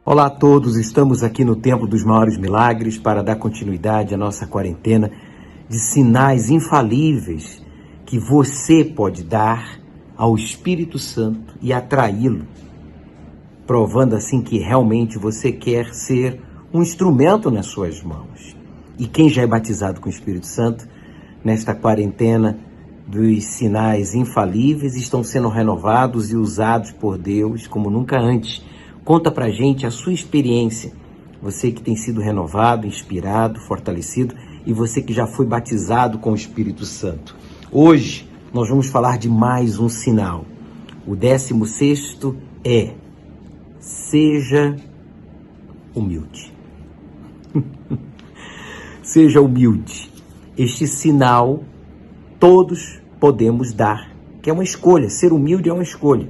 Olá a todos, estamos aqui no Templo dos Maiores Milagres para dar continuidade à nossa quarentena de sinais infalíveis que você pode dar ao Espírito Santo e atraí-lo, provando assim que realmente você quer ser um instrumento nas suas mãos. E quem já é batizado com o Espírito Santo, nesta quarentena dos sinais infalíveis, estão sendo renovados e usados por Deus como nunca antes. Conta pra gente a sua experiência, você que tem sido renovado, inspirado, fortalecido e você que já foi batizado com o Espírito Santo. Hoje nós vamos falar de mais um sinal. O 16º é: seja humilde. Seja humilde. Este sinal todos podemos dar, que é uma escolha. Ser humilde é uma escolha.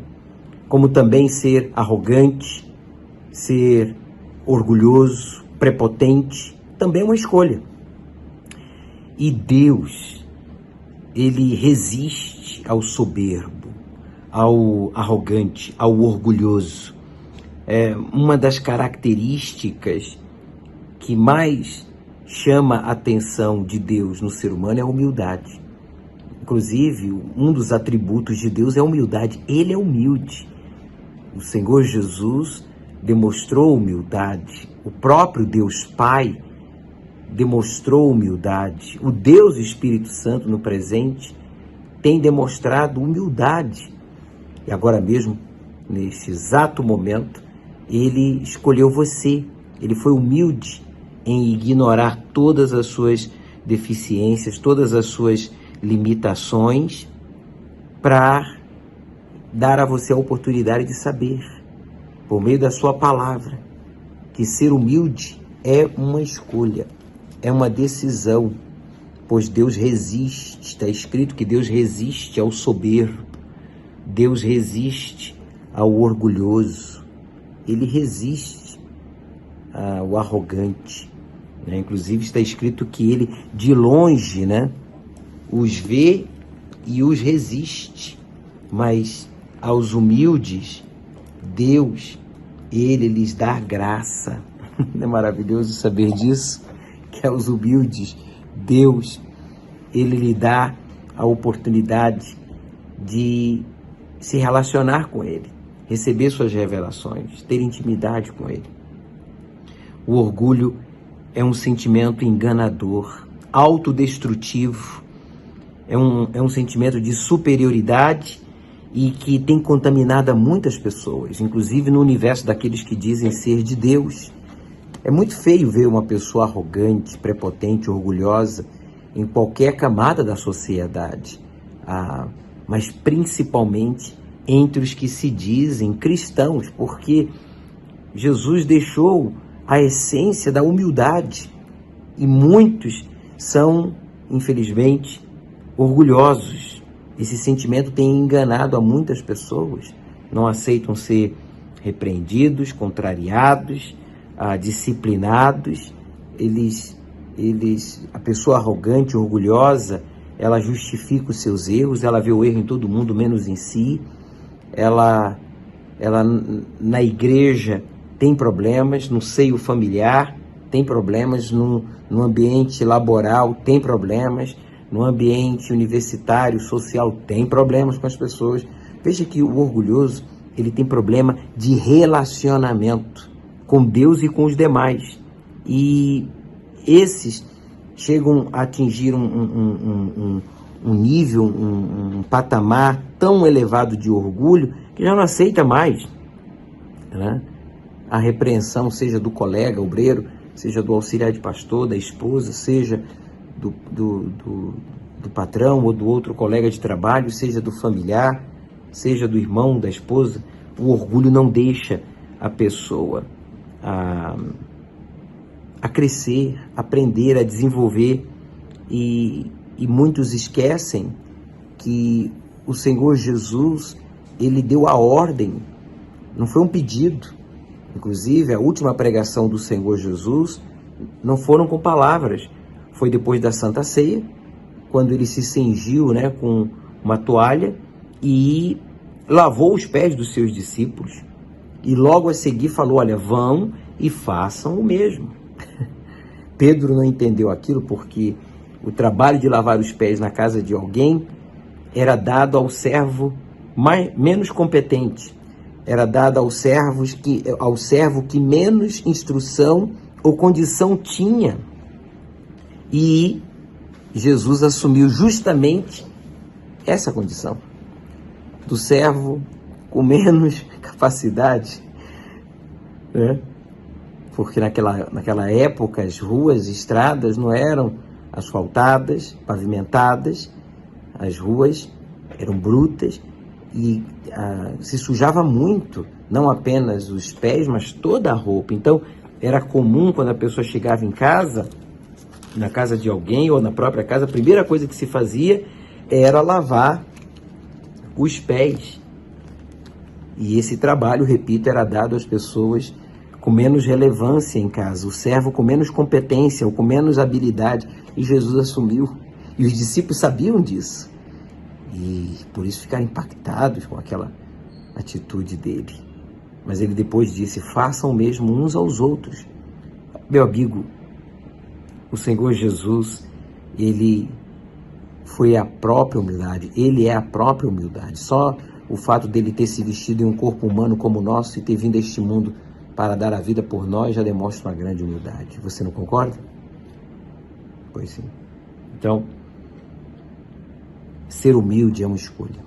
Como também ser arrogante, ser orgulhoso, prepotente, também é uma escolha. E Deus, Ele resiste ao soberbo, ao arrogante, ao orgulhoso. Uma das características que mais chama a atenção de Deus no ser humano é a humildade. Inclusive, um dos atributos de Deus é a humildade. Ele é humilde. O Senhor Jesus demonstrou humildade. O próprio Deus Pai demonstrou humildade. O Deus Espírito Santo no presente tem demonstrado humildade. E agora mesmo, neste exato momento, Ele escolheu você. Ele foi humilde em ignorar todas as suas deficiências, todas as suas limitações, para dar a você a oportunidade de saber, por meio da sua palavra, que ser humilde é uma escolha, é uma decisão, pois Deus resiste, está escrito que Deus resiste ao soberbo, Deus resiste ao orgulhoso, Ele resiste ao arrogante, né? Inclusive está escrito que Ele de longe, né, os vê e os resiste, mas aos humildes, Deus, Ele lhes dá graça. Não é maravilhoso saber disso? Que aos humildes, Deus, Ele lhe dá a oportunidade de se relacionar com Ele, receber suas revelações, ter intimidade com Ele. O orgulho é um sentimento enganador, autodestrutivo, é um sentimento de superioridade e que tem contaminado a muitas pessoas, inclusive no universo daqueles que dizem ser de Deus. É muito feio ver uma pessoa arrogante, prepotente, orgulhosa em qualquer camada da sociedade, mas principalmente entre os que se dizem cristãos, porque Jesus deixou a essência da humildade e muitos são, infelizmente, orgulhosos. Esse sentimento tem enganado a muitas pessoas, não aceitam ser repreendidos, contrariados, disciplinados. A pessoa arrogante, orgulhosa, ela justifica os seus erros, ela vê o erro em todo mundo, menos em si. Ela na igreja tem problemas, no seio familiar tem problemas, no ambiente laboral tem problemas, no ambiente universitário, social, tem problemas com as pessoas. Veja que o orgulhoso, ele tem problema de relacionamento com Deus e com os demais. E esses chegam a atingir um nível, um patamar tão elevado de orgulho que já não aceita mais, né, a repreensão, seja do colega obreiro, seja do auxiliar de pastor, da esposa, seja do patrão ou do outro colega de trabalho, seja do familiar, seja do irmão, da esposa. O orgulho não deixa a pessoa a crescer, aprender, a desenvolver, e muitos esquecem que o Senhor Jesus, Ele deu a ordem, não foi um pedido. Inclusive, a última pregação do Senhor Jesus não foram com palavras, foi depois da Santa Ceia, quando Ele se cingiu, né, com uma toalha e lavou os pés dos seus discípulos. E logo a seguir falou, olha, vão e façam o mesmo. Pedro não entendeu aquilo porque o trabalho de lavar os pés na casa de alguém era dado ao servo menos competente, era dado ao servo que menos instrução ou condição tinha. E Jesus assumiu justamente essa condição, do servo com menos capacidade, né? Porque naquela época as ruas, estradas não eram asfaltadas, pavimentadas, as ruas eram brutas e se sujava muito, não apenas os pés, mas toda a roupa. Então era comum quando a pessoa chegava em casa, na casa de alguém ou na própria casa, a primeira coisa que se fazia era lavar os pés. E esse trabalho, repito, era dado às pessoas com menos relevância em casa, o servo com menos competência ou com menos habilidade, e Jesus assumiu. E os discípulos sabiam disso. E por isso ficaram impactados com aquela atitude dele. Mas ele depois disse, façam o mesmo uns aos outros. Meu amigo, o Senhor Jesus, ele foi a própria humildade, ele é a própria humildade. Só o fato dele ter se vestido em um corpo humano como o nosso e ter vindo a este mundo para dar a vida por nós já demonstra uma grande humildade. Você não concorda? Pois sim. Então, ser humilde é uma escolha.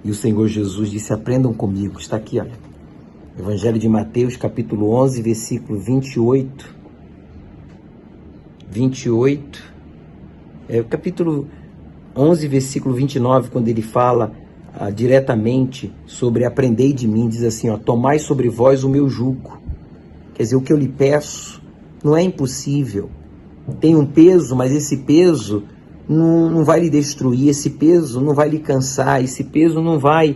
E o Senhor Jesus disse, aprendam comigo. Está aqui, olha. Evangelho de Mateus, capítulo 11, versículo 28. 28. Capítulo 11, versículo 29, quando ele fala diretamente sobre aprendei de mim, diz assim, ó, tomai sobre vós o meu jugo. Quer dizer, o que eu lhe peço não é impossível. Tem um peso, mas esse peso não vai lhe destruir, esse peso não vai lhe cansar, esse peso não vai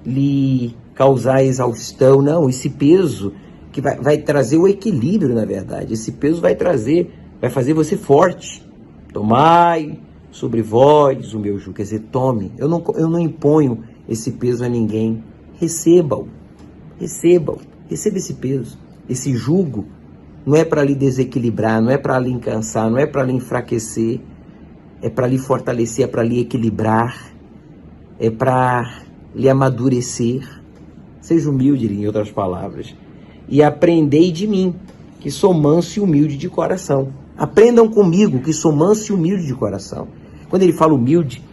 lhe causar exaustão, não. Esse peso que vai trazer o equilíbrio, na verdade. Esse peso vai fazer você forte. Tomai sobre vós o meu jugo, quer dizer, tome. Eu não imponho esse peso a ninguém. Receba-o, receba esse peso. Esse jugo não é para lhe desequilibrar, não é para lhe cansar, não é para lhe enfraquecer, é para lhe fortalecer, é para lhe equilibrar, é para lhe amadurecer. Seja humilde, em outras palavras. E aprendei de mim, que sou manso e humilde de coração. Aprendam comigo, que sou manso e humilde de coração. Quando ele fala humilde,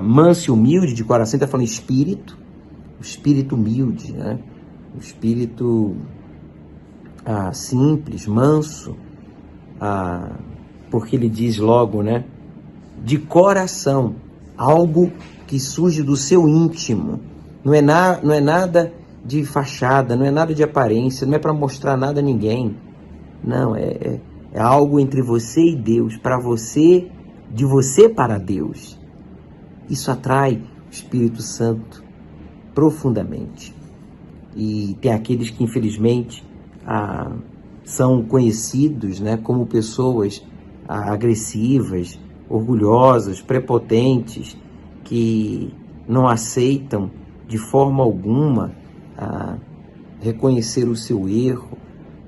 manso e humilde de coração, ele está falando espírito, o espírito humilde, né? O espírito simples, manso, porque ele diz logo, né? De coração, algo que surge do seu íntimo. Não é nada de fachada, não é nada de aparência, não é para mostrar nada a ninguém. Não, é algo entre você e Deus, para você, de você para Deus. Isso atrai o Espírito Santo profundamente. E tem aqueles que, infelizmente, são conhecidos, né, como pessoas agressivas, orgulhosas, prepotentes, que não aceitam de forma alguma reconhecer o seu erro,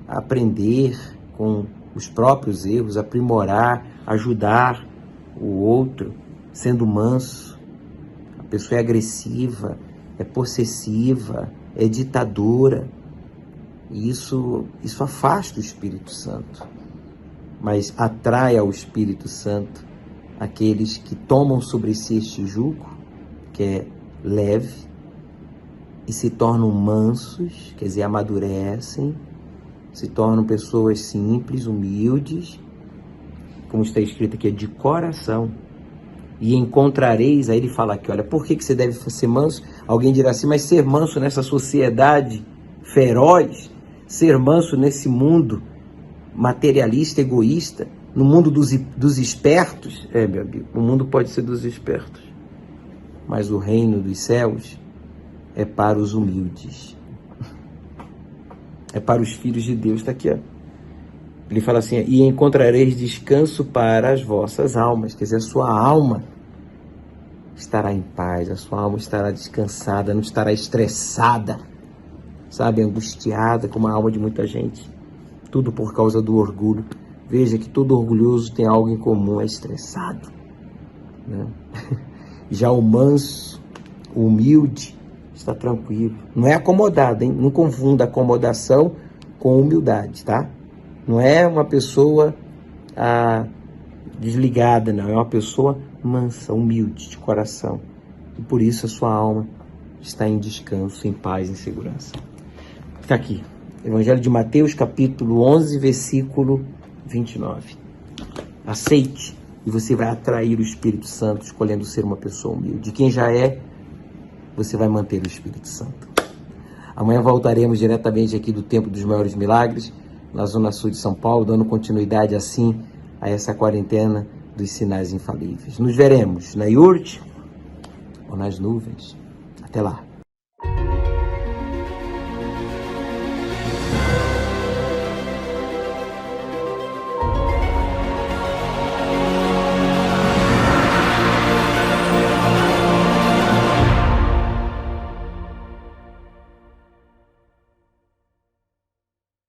aprender com os próprios erros, aprimorar, ajudar o outro, sendo manso. A pessoa é agressiva, é possessiva, é ditadora. E isso afasta o Espírito Santo, mas atrai ao Espírito Santo aqueles que tomam sobre si este jugo, que é leve, e se tornam mansos, quer dizer, amadurecem, se tornam pessoas simples, humildes, como está escrito aqui, de coração. E encontrareis, aí ele fala aqui, olha, por que você deve ser manso? Alguém dirá assim, mas ser manso nessa sociedade feroz, ser manso nesse mundo materialista, egoísta, no mundo dos espertos, meu amigo, o mundo pode ser dos espertos, mas o reino dos céus é para os humildes, é para os filhos de Deus. Está aqui, ó. Ele fala assim, e encontrareis descanso para as vossas almas, quer dizer, a sua alma estará em paz, a sua alma estará descansada, não estará estressada, sabe, angustiada, como a alma de muita gente. Tudo por causa do orgulho. Veja que todo orgulhoso tem algo em comum, é estressado, né? Já o manso, o humilde, está tranquilo. Não é acomodado, hein? Não confunda acomodação com humildade, tá? Não é uma pessoa desligada, não. É uma pessoa mansa, humilde de coração. E por isso a sua alma está em descanso, em paz, em segurança. Está aqui. Evangelho de Mateus, capítulo 11, versículo 29. Aceite e você vai atrair o Espírito Santo, escolhendo ser uma pessoa humilde. Quem já é, você vai manter o Espírito Santo. Amanhã voltaremos diretamente aqui do Templo dos Maiores Milagres, na Zona Sul de São Paulo, dando continuidade assim a essa quarentena dos sinais infalíveis. Nos veremos na iurte ou nas nuvens. Até lá.